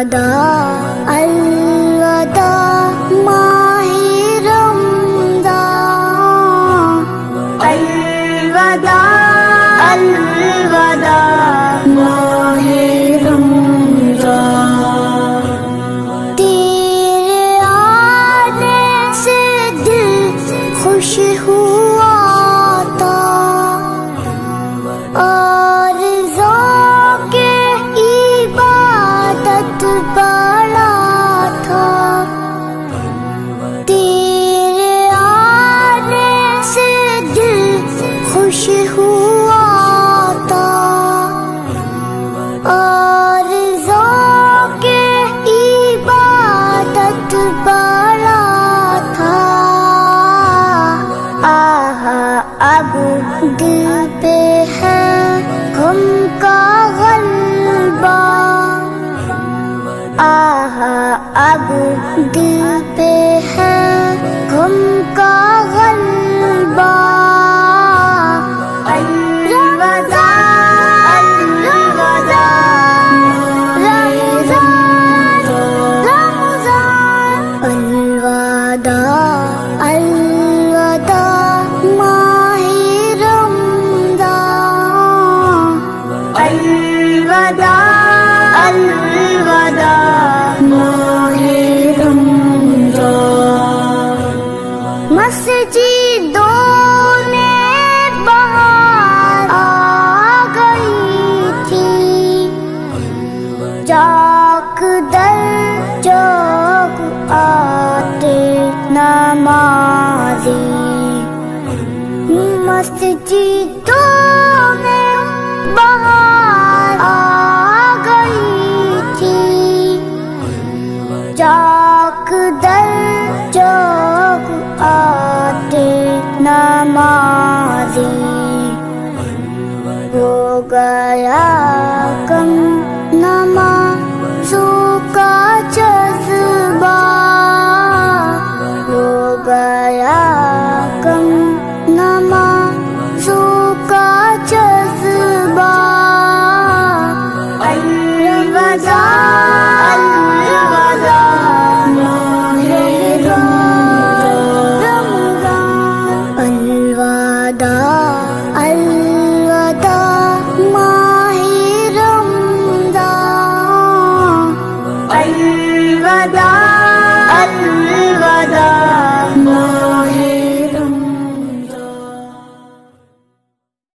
الوداع الوداع ماہ رمضان الوداع الوداع ماہ رمضان تیرے آنے سے دل خوش ہوا تھا اور ذوق عبادت بڑا تھا تیرے آنے سے دل خوش ہوا تھا اور ذوق عبادت بڑا تھا اب دل پہ ہے غم کا غلبہ اب دل پہ ہے غم کا غلبہ الوداع الوداع رمضان رمضان الوداع الوداع ماہ رمضان الوداع الوداع ماہ رمضان مسجدوں میں بہار آ گئی تھی چاک در چوک آتے نمازی مسجدوں میں بہار آ گئی تھی چاک در چوک آتے نمازی ہو گیا کم نہ